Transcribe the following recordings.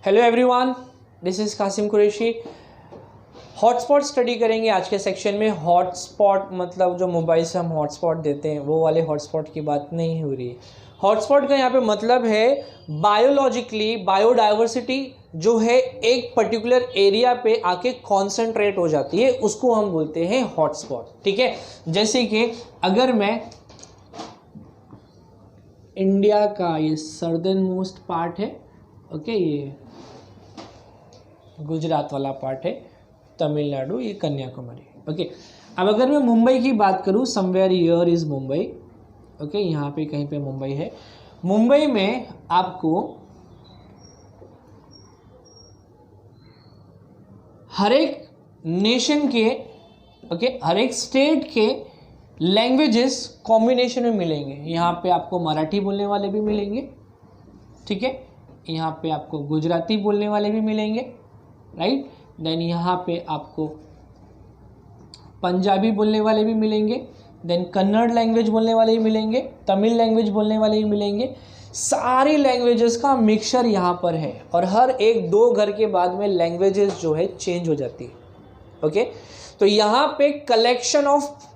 Hello everyone, this is Kasim Qureshi. Hotspot study करेंगे आज के सेक्शन में। हॉटस्पॉट मतलब जो मोबाइल से हम हॉटस्पॉट देते हैं वो वाले हॉटस्पॉट की बात नहीं हो रही है। हॉटस्पॉट का यहाँ पे मतलब है बायोलॉजिकली बायोडाइवर्सिटी जो है एक पर्टिकुलर एरिया पे आके कॉन्सेंट्रेट हो जाती है, उसको हम बोलते हैं हॉटस्पॉट। ठीक है, जैसे कि अगर मैं इंडिया का ये सर्दर्न मोस्ट पार्ट है, ओके, ये गुजरात वाला पार्ट है, तमिलनाडु, ये कन्याकुमारी। ओके, अब अगर मैं मुंबई की बात करूँ, somewhere here is Mumbai. Okay, यहाँ पे कहीं पे मुंबई है। मुंबई में आपको हर एक नेशन के, ओके, हर एक स्टेट के लैंग्वेजेस कॉम्बिनेशन में मिलेंगे। यहाँ पे आपको मराठी बोलने वाले भी मिलेंगे, ठीक है, यहाँ पे आपको गुजराती बोलने वाले भी मिलेंगे, राइट। देन यहाँ पे आपको पंजाबी बोलने वाले भी मिलेंगे, देन कन्नड़ लैंग्वेज बोलने वाले भी मिलेंगे, तमिल लैंग्वेज बोलने वाले भी मिलेंगे। सारी लैंग्वेजेस का मिक्सचर यहाँ पर है और हर एक दो घर के बाद में लैंग्वेजेस जो है चेंज हो जाती है। ओके, तो यहाँ पे collection of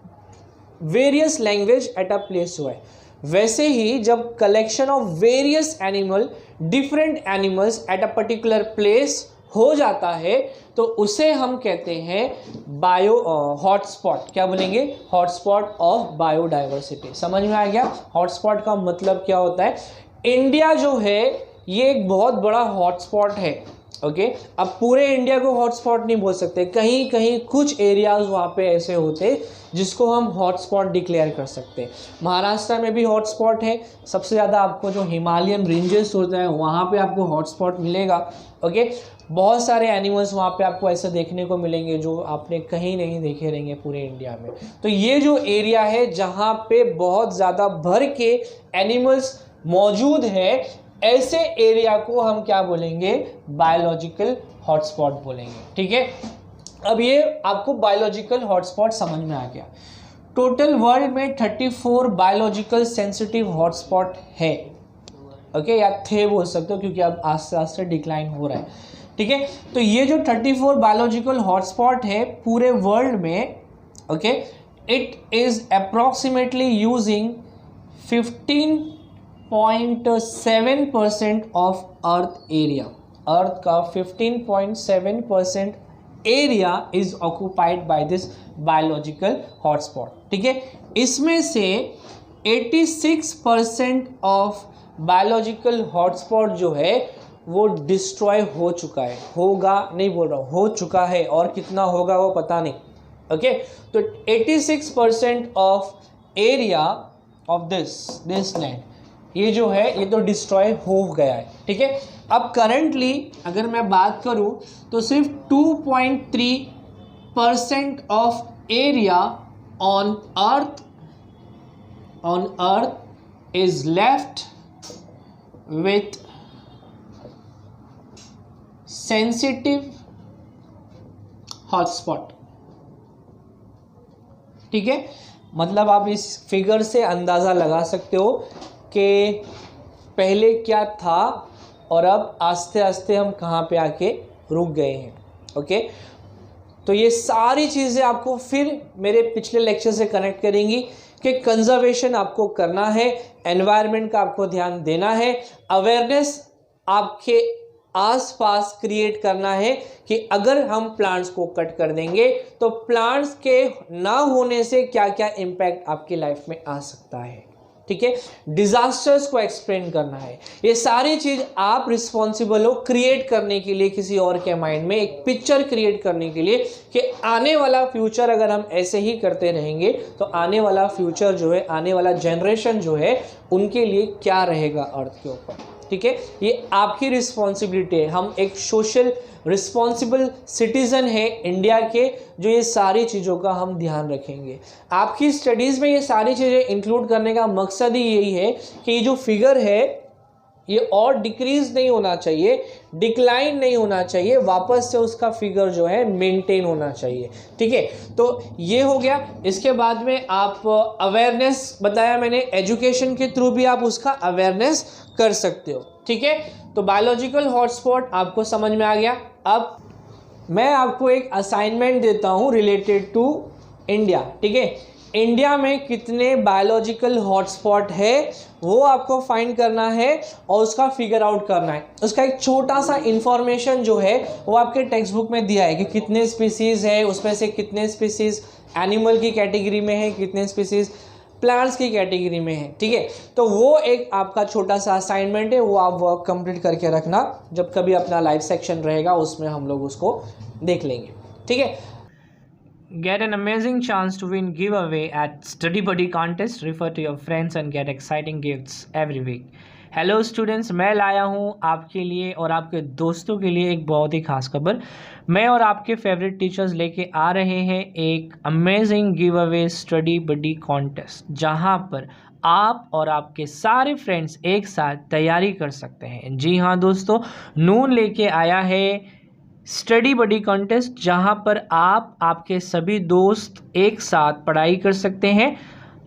various language at a place हुआ है। वैसे ही जब collection of various animal, different animals at a particular place हो जाता है तो उसे हम कहते हैं बायो हॉटस्पॉट। क्या बोलेंगे? Hotspot of biodiversity. समझ में आ गया हॉटस्पॉट का मतलब क्या होता है? इंडिया जो है ये एक बहुत बड़ा हॉटस्पॉट है। ओके, अब पूरे इंडिया को हॉटस्पॉट नहीं बोल सकते, कहीं कहीं कुछ एरियाज वहाँ पे ऐसे होते जिसको हम हॉटस्पॉट डिक्लेयर कर सकते हैं। महाराष्ट्र में भी हॉटस्पॉट है, सबसे ज़्यादा आपको जो हिमालयन रेंजेस होते हैं वहाँ पे आपको हॉटस्पॉट मिलेगा। ओके, बहुत सारे एनिमल्स वहाँ पे आपको ऐसे देखने को मिलेंगे जो आपने कहीं नहीं देखे रहेंगे पूरे इंडिया में। तो ये जो एरिया है जहाँ पे बहुत ज़्यादा भर के एनिमल्स मौजूद है, ऐसे एरिया को हम क्या बोलेंगे? बायोलॉजिकल हॉटस्पॉट बोलेंगे। ठीक है, अब ये आपको बायोलॉजिकल हॉटस्पॉट समझ में आ गया। टोटल वर्ल्ड में 34 बायोलॉजिकल सेंसिटिव हॉटस्पॉट है। ओके, या थे बोल सकते हो क्योंकि अब आस्ते आस्ते डिक्लाइन हो रहा है। ठीक है, तो ये जो 34 बायोलॉजिकल हॉटस्पॉट है पूरे वर्ल्ड में, okay, it is approximately using 15.7% of earth area. Earth का 15.7% area is occupied by this biological hotspot. ठीक है, इसमें से 86% ऑफ बायोलॉजिकल हॉटस्पॉट जो है वो डिस्ट्रॉय हो चुका है। होगा नहीं बोल रहा हूँ, हो चुका है, और कितना होगा वो पता नहीं। ओके, तो 86% of area of this land ये जो है ये तो डिस्ट्रॉय हो गया है। ठीक है, अब करंटली अगर मैं बात करूं तो सिर्फ 2.3% of area on earth is left with sensitive hotspot. ठीक है, मतलब आप इस फिगर से अंदाज़ा लगा सकते हो कि पहले क्या था और अब आस्ते आस्ते हम कहाँ पे आके रुक गए हैं। ओके, तो ये सारी चीज़ें आपको फिर मेरे पिछले लेक्चर से कनेक्ट करेंगी कि कंजर्वेशन आपको करना है, एनवायरनमेंट का आपको ध्यान देना है, अवेयरनेस आपके आसपास क्रिएट करना है कि अगर हम प्लांट्स को कट कर देंगे तो प्लांट्स के ना होने से क्या क्या इम्पैक्ट आपकी लाइफ में आ सकता है। ठीक है, डिजास्टर्स को एक्सप्लेन करना है। ये सारी चीज आप रिस्पॉन्सिबल हो क्रिएट करने के लिए, किसी और के माइंड में एक पिक्चर क्रिएट करने के लिए कि आने वाला फ्यूचर अगर हम ऐसे ही करते रहेंगे तो आने वाला फ्यूचर जो है, आने वाला जनरेशन जो है, उनके लिए क्या रहेगा अर्थ के ऊपर। ठीक है, ये आपकी रिस्पॉन्सिबिलिटी है। हम एक सोशल रिस्पॉन्सिबल सिटीज़न है इंडिया के, जो ये सारी चीज़ों का हम ध्यान रखेंगे। आपकी स्टडीज़ में ये सारी चीज़ें इंक्लूड करने का मकसद ही यही है कि ये जो फिगर है ये और डिक्रीज नहीं होना चाहिए, डिक्लाइन नहीं होना चाहिए, वापस से उसका फिगर जो है मेंटेन होना चाहिए। ठीक है, तो ये हो गया। इसके बाद में आप अवेयरनेस बताया मैंने, एजुकेशन के थ्रू भी आप उसका अवेयरनेस कर सकते हो। ठीक है, तो बायोलॉजिकल हॉटस्पॉट आपको समझ में आ गया। अब मैं आपको एक असाइनमेंट देता हूँ रिलेटेड टू इंडिया, ठीक है। इंडिया में कितने बायोलॉजिकल हॉटस्पॉट है वो आपको फाइंड करना है और उसका फिगर आउट करना है। उसका एक छोटा सा इंफॉर्मेशन जो है वो आपके टेक्स्ट बुक में दिया है कि कितने स्पीसीज़ है, उसमें से कितने स्पीसीज़ एनिमल की कैटेगरी में है, कितने स्पीसीज़ प्लांट्स की कैटेगरी में है, ठीक है। तो वो एक आपका छोटा सा असाइनमेंट है, वो आप वर्क कंप्लीट करके रखना। जब कभी अपना लाइव सेक्शन रहेगा उसमें हम लोग उसको देख लेंगे, ठीक है। Get an amazing chance to win giveaway at Study Buddy contest. Refer to your friends and get exciting gifts every week. Hello students, मैं लाया हूँ आपके लिए और आपके दोस्तों के लिए एक बहुत ही खास खबर। मैं और आपके फेवरेट टीचर्स लेके आ रहे हैं एक अमेजिंग गिव अवे स्टडी बडी कॉन्टेस्ट, जहाँ पर आप और आपके सारे फ्रेंड्स एक साथ तैयारी कर सकते हैं। जी हाँ दोस्तों, नून लेके आया है स्टडी बडी कॉन्टेस्ट, जहाँ पर आप आपके सभी दोस्त एक साथ पढ़ाई कर सकते हैं।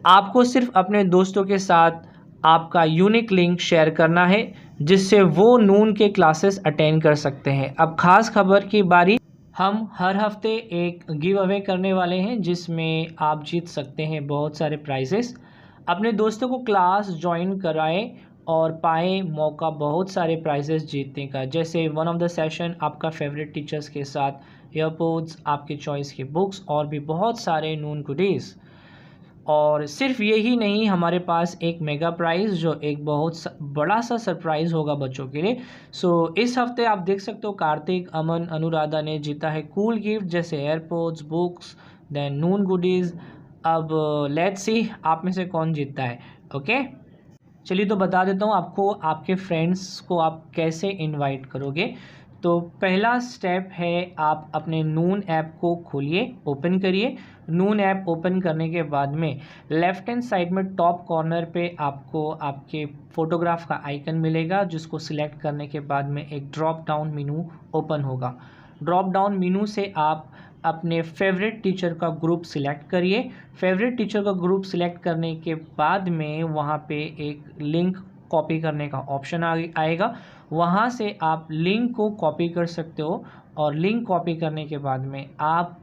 आपको सिर्फ अपने दोस्तों के साथ आपका यूनिक लिंक शेयर करना है, जिससे वो नून के क्लासेस अटेंड कर सकते हैं। अब खास खबर की बारी, हम हर हफ्ते एक गिव अवे करने वाले हैं जिसमें आप जीत सकते हैं बहुत सारे प्राइजेस। अपने दोस्तों को क्लास ज्वाइन कराएं और पाए मौका बहुत सारे प्राइजेस जीतने का, जैसे वन ऑफ द सेशन आपका फेवरेट टीचर्स के साथ एयरपोड्स, आपके चॉइस की बुक्स और भी बहुत सारे नून गुडीज़। और सिर्फ यही नहीं, हमारे पास एक मेगा प्राइज़ जो एक बहुत बड़ा सा सरप्राइज़ होगा बच्चों के लिए। सो इस हफ्ते आप देख सकते हो कार्तिक, अमन, अनुराधा ने जीता है कूल गिफ्ट जैसे एयरपोड्स, बुक्स, देन नून गुडीज़। अब लेट्स सी आप में से कौन जीतता है। ओके, चलिए तो बता देता हूँ आपको आपके फ्रेंड्स को आप कैसे इनवाइट करोगे। तो पहला स्टेप है, आप अपने नून ऐप को खोलिए, ओपन करिए। नून ऐप ओपन करने के बाद में लेफ़्ट हैंड साइड में टॉप कॉर्नर पे आपको आपके फ़ोटोग्राफ का आइकन मिलेगा, जिसको सिलेक्ट करने के बाद में एक ड्रॉप डाउन मेनू ओपन होगा। ड्रॉप डाउन मेनू से आप अपने फेवरेट टीचर का ग्रुप सिलेक्ट करिए। फेवरेट टीचर का ग्रुप सिलेक्ट करने के बाद में वहाँ पे एक लिंक कॉपी करने का ऑप्शन आएगा। वहाँ से आप लिंक को कॉपी कर सकते हो और लिंक कॉपी करने के बाद में आप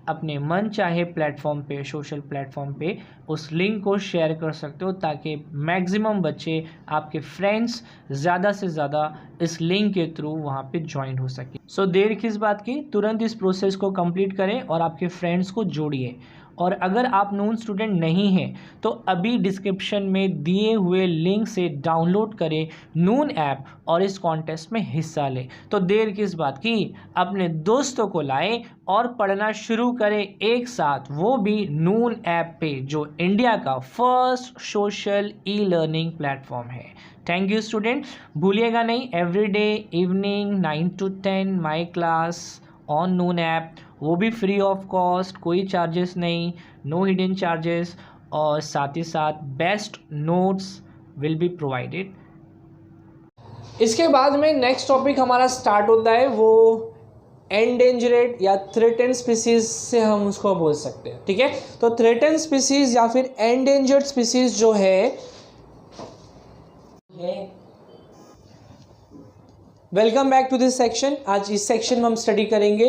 अपने मन चाहे प्लेटफॉर्म पे, सोशल प्लेटफॉर्म पे उस लिंक को शेयर कर सकते हो, ताकि मैक्सिमम बच्चे, आपके फ्रेंड्स ज़्यादा से ज़्यादा इस लिंक के थ्रू वहाँ पे ज्वाइन हो सके। सो देर किस बात की, तुरंत इस प्रोसेस को कंप्लीट करें और आपके फ्रेंड्स को जोड़िए। और अगर आप नून स्टूडेंट नहीं हैं तो अभी डिस्क्रिप्शन में दिए हुए लिंक से डाउनलोड करें नून ऐप और इस कॉन्टेस्ट में हिस्सा लें। तो देर किस बात की, अपने दोस्तों को लाएं और पढ़ना शुरू करें एक साथ, वो भी नून ऐप पे, जो इंडिया का first social e learning platform है। थैंक यू स्टूडेंट, भूलिएगा नहीं, everyday evening 9 to 10 my class on Noon app, वो भी फ्री ऑफ कॉस्ट, कोई चार्जेस नहीं, नो हिडन चार्जेस, और साथ ही साथ best notes will be provided. इसके बाद में नेक्स्ट टॉपिक हमारा स्टार्ट होता है, वो एंडेंजर्ड या थ्रेटेंड स्पीसीज से हम उसको बोल सकते हैं, ठीक है। तो थ्रेटेंड स्पीसीज या फिर एंडेंजर्ड स्पीसीज जो है, welcome back to this section. आज इस सेक्शन में हम स्टडी करेंगे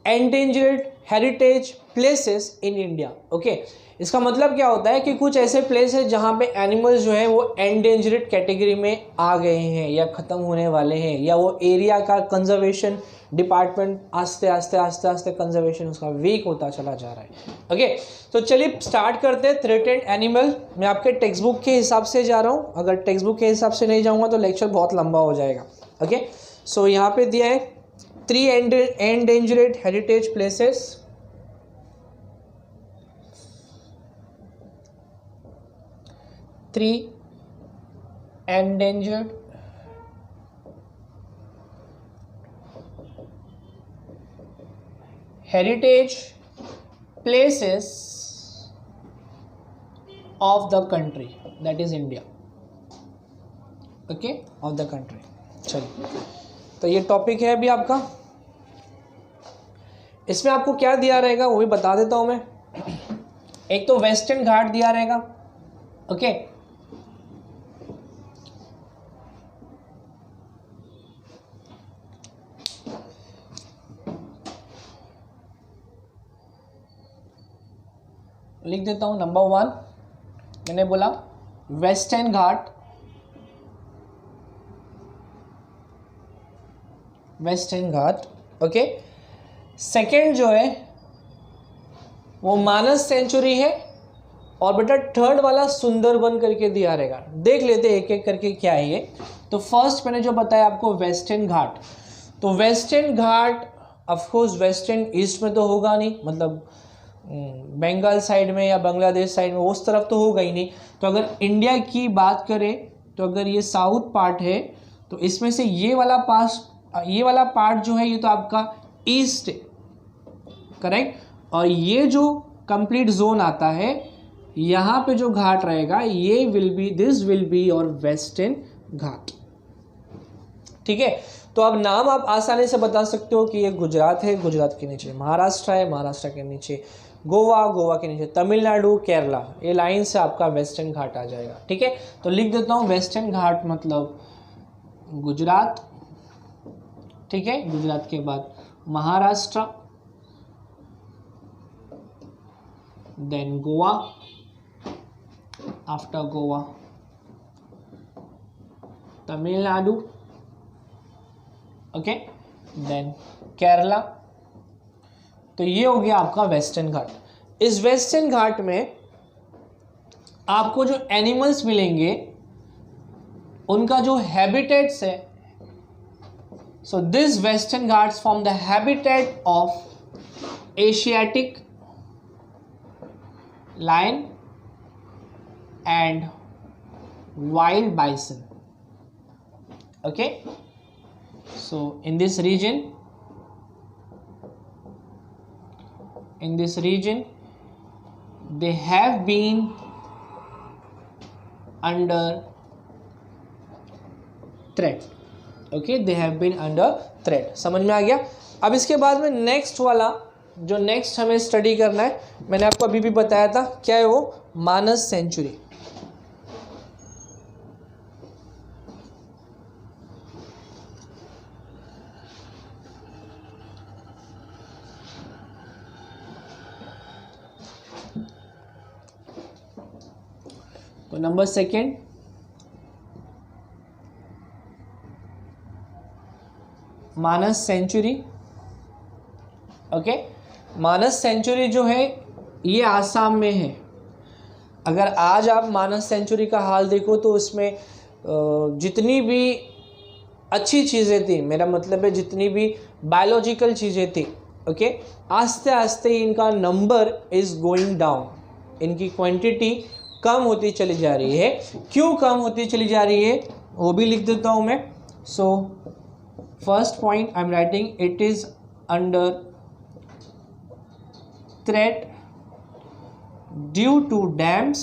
endangered heritage places in India. Okay, इसका मतलब क्या होता है कि कुछ ऐसे प्लेस है जहाँ पे एनिमल्स जो है वो एंडेंजर्ड कैटेगरी में आ गए हैं या ख़त्म होने वाले हैं, या वो एरिया का कंजर्वेशन डिपार्टमेंट आस्ते आस्ते कंजर्वेशन उसका वीक होता चला जा रहा है। ओके, तो चलिए स्टार्ट करते हैं। थ्रेटेंड एनिमल, मैं आपके टेक्स्ट बुक के हिसाब से जा रहा हूँ, अगर टेक्स्ट बुक के हिसाब से नहीं जाऊँगा तो लेक्चर बहुत लंबा हो जाएगा। ओके, सो यहाँ पे दिया है 3 endangered heritage places. Three endangered heritage places of the country, that is India. Okay, of the country. चलिए, तो ये टॉपिक है अभी आपका। इसमें आपको क्या दिया रहेगा वो भी बता देता हूँ मैं। एक तो वेस्टर्न घाट दिया रहेगा, ओके, लिख देता हूँ। नंबर 1 मैंने बोला वेस्टर्न घाट, वेस्टर्न घाट, ओके। सेकंड जो है वो मानस सेंचुरी है, और बेटा थर्ड वाला सुंदरबन करके दिया रहेगा। देख लेते एक एक करके क्या है ये। तो फर्स्ट मैंने जो बताया आपको वेस्टर्न घाट, तो western Ghat of course western east में तो होगा नहीं, मतलब बंगाल साइड में या बांग्लादेश साइड में उस तरफ तो होगा ही नहीं। तो अगर इंडिया की बात करें तो अगर ये साउथ पार्ट है तो इसमें से ये वाला पार्ट जो है ये तो आपका ईस्ट है, करेक्ट। और ये जो कंप्लीट जोन आता है यहाँ पे जो घाट रहेगा ये दिस विल बी और वेस्टर्न घाट, ठीक है। तो अब नाम आप आसानी से बता सकते हो कि ये गुजरात है, गुजरात के नीचे महाराष्ट्र है, महाराष्ट्र के नीचे गोवा, गोवा के नीचे तमिलनाडु, केरला, ये लाइन से आपका वेस्टर्न घाट आ जाएगा, ठीक है। तो लिख देता हूँ वेस्टर्न घाट मतलब गुजरात, ठीक है। गुजरात के बाद Maharashtra, then Goa, after Goa Tamil Nadu, okay, then Kerala. तो ये हो गया आपका वेस्टर्न घाट। इस वेस्टर्न घाट में आपको जो एनिमल्स मिलेंगे उनका जो हैबिटेट्स है, so this western Ghats form the habitat of Asiatic lion and wild bison, okay. So in this region they have been under threat, okay, they have been under threat। समझ में आ गया। अब इसके बाद में नेक्स्ट वाला जो नेक्स्ट हमें स्टडी करना है, मैंने आपको अभी भी बताया था, क्या है वो, मानस सेंचुरी। तो नंबर सेकेंड मानस सेंचुरी, ओके। मानस सेंचुरी जो है ये आसाम में है। अगर आज आप मानस सेंचुरी का हाल देखो तो उसमें जितनी भी अच्छी चीज़ें थी, मेरा मतलब है जितनी भी बायोलॉजिकल चीज़ें थी, ओके, आस्ते आस्ते इनका नंबर इज़ गोइंग डाउन, इनकी क्वांटिटी कम होती चली जा रही है। क्यों कम होती चली जा रही है वो भी लिख देता हूँ मैं। So first point I am writing, it is under threat due to dams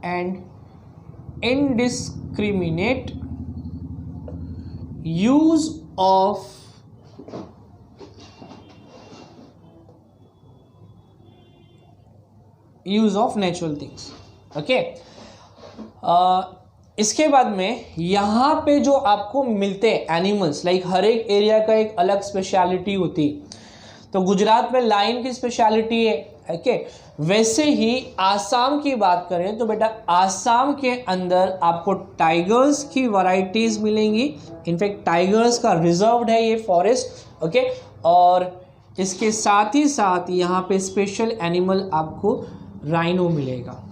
and indiscriminate use of natural things, okay। इसके बाद में यहाँ पे जो आपको मिलते हैं एनिमल्स, लाइक हर एक एरिया का एक अलग स्पेशलिटी होती है। तो गुजरात में लाइन की स्पेशलिटी है, ओके। वैसे ही आसाम की बात करें तो बेटा आसाम के अंदर आपको टाइगर्स की वैरायटीज मिलेंगी। इनफैक्ट टाइगर्स का रिजर्व्ड है ये फॉरेस्ट, ओके। और इसके साथ ही साथ यहाँ पे स्पेशल एनिमल आपको राइनो मिलेगा,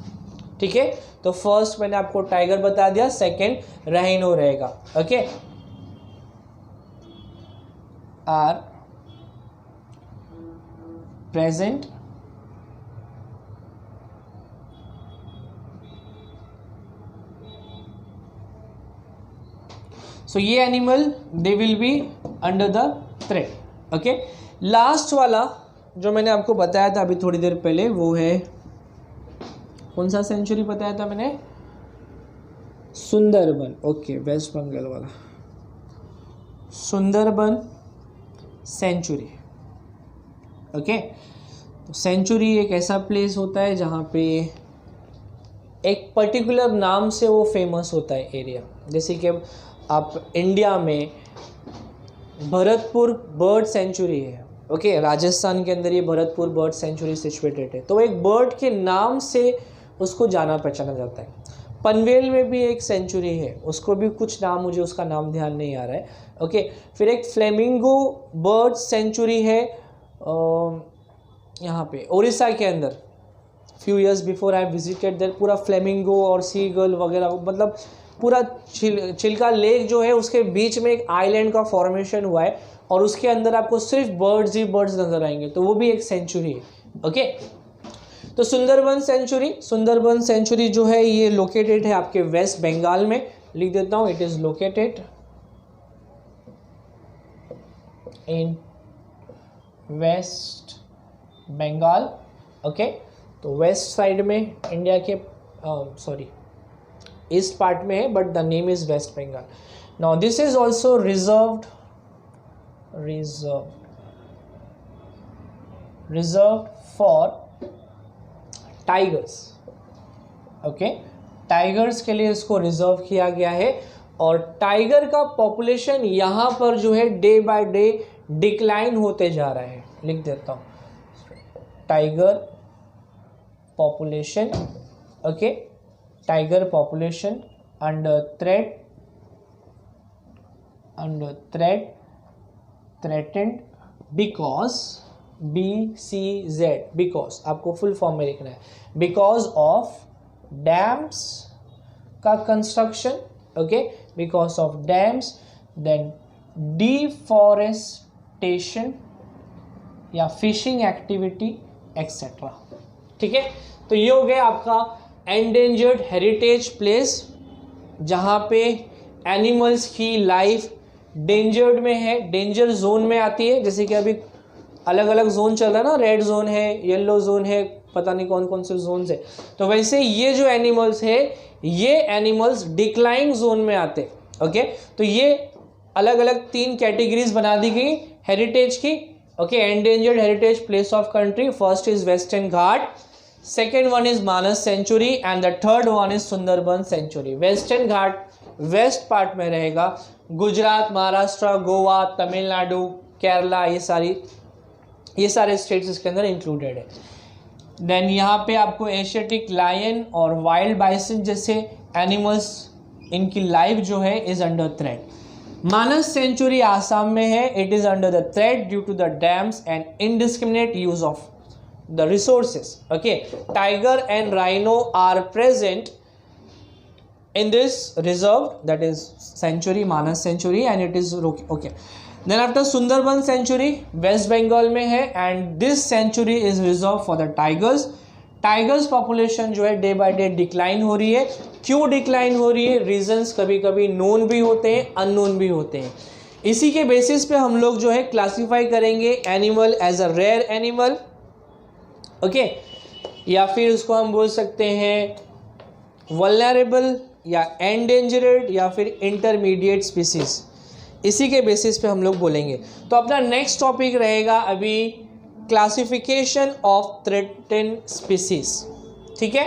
ठीक है। तो फर्स्ट मैंने आपको टाइगर बता दिया, सेकंड राइनो रहेगा, ओके। आर present so ये animal they will be under the threat, okay. Last वाला जो मैंने आपको बताया था अभी थोड़ी देर पहले वो है, कौन सा सेंचुरी बताया था मैंने, सुंदरबन, ओके, वेस्ट बंगाल वाला सुंदरबन सेंचुरी, ओके। तो सेंचुरी एक ऐसा प्लेस होता है जहाँ पे एक पर्टिकुलर नाम से वो फेमस होता है एरिया। जैसे कि आप इंडिया में भरतपुर बर्ड सेंचुरी है, ओके, राजस्थान के अंदर ये भरतपुर बर्ड सेंचुरी सिचुएटेड है। तो एक बर्ड के नाम से उसको जाना पहचाना जाता है। पनवेल में भी एक सेंचुरी है, उसको भी कुछ नाम, मुझे उसका नाम ध्यान नहीं आ रहा है। ओके, फिर एक फ्लेमिंगो बर्ड सेंचुरी है यहाँ पे उड़ीसा के अंदर। Few years before I visited there, पूरा फ्लेमिंगो और सीगल वगैरह, मतलब पूरा चिल्का लेक जो है उसके बीच में एक आइलैंड का फॉर्मेशन हुआ है और उसके अंदर आपको सिर्फ बर्ड्स ही बर्ड्स नजर आएंगे, तो वो भी एक सेंचुरी है। ओके, तो सुंदरबन सेंचुरी जो है ये लोकेटेड है आपके वेस्ट बंगाल में। लिख देता हूं, it is located in west Bengal. Okay, तो वेस्ट साइड में इंडिया के ईस्ट पार्ट में है, but the name is west Bengal. Now this is also reserved for tigers. Okay, tigers के लिए इसको रिजर्व किया गया है और टाइगर का पॉपुलेशन यहाँ पर जो है डे बाय डे डिक्लाइन होते जा रहा है। लिख देता हूँ, tiger population, okay, tiger population under threatened because BCZ, because आपको फुल फॉर्म में लिखना है, बिकॉज ऑफ डैम्स का construction. Okay, because of dams, then deforestation या फिशिंग एक्टिविटी एक्सेट्रा। ठीक है, तो ये हो गया आपका एंडेंजर्ड हेरिटेज प्लेस, जहाँ पे एनिमल्स की लाइफ डेंजर्ड में है, डेंजर जोन में आती है। जैसे कि अभी अलग अलग जोन चल रहा है ना, रेड जोन है, येलो जोन है, पता नहीं कौन कौन से जोन है। तो वैसे ये जो एनिमल्स है, ये एनिमल्स डिक्लाइन जोन में आते। ओके, तो ये अलग अलग 3 कैटेगरीज बना दी गई हेरिटेज की। Okay, endangered heritage place of country, first is western Ghat, second one is Manas sanctuary and the third one is Sundarban sanctuary. Western Ghat west part में रहेगा, गुजरात, महाराष्ट्र, गोवा, तमिलनाडु, केरला, ये सारे स्टेट्स इसके अंदर इंक्लूडेड है। देन यहाँ पे आपको एशियाटिक लायन और वाइल्ड बाइसन जैसे एनिमल्स, इनकी लाइफ जो है is under threat. Manas sanctuary Assam में है, it is under the threat due to the dams and indiscriminate use of the resources. Okay, tiger and rhino are present in this reserve, that is sanctuary, Manas sanctuary, and it is okay. Then after Sundarban sanctuary West Bengal में है and this sanctuary is reserved for the tigers. Tigers population जो है day by day decline हो रही है। क्यों decline हो रही है, रीजंस कभी कभी नोन भी होते हैं, अननोन भी होते हैं। इसी के बेसिस पे हम लोग जो है क्लासीफाई करेंगे animal as a rare animal, okay, या फिर उसको हम बोल सकते हैं वल्नरेबल या एंडेंजर्ड या फिर इंटरमीडिएट स्पीसीज। इसी के बेसिस पे हम लोग बोलेंगे। तो अपना नेक्स्ट टॉपिक रहेगा अभी क्लासिफिकेशन ऑफ थ्रेटेन्ड स्पीसीज। ठीक है।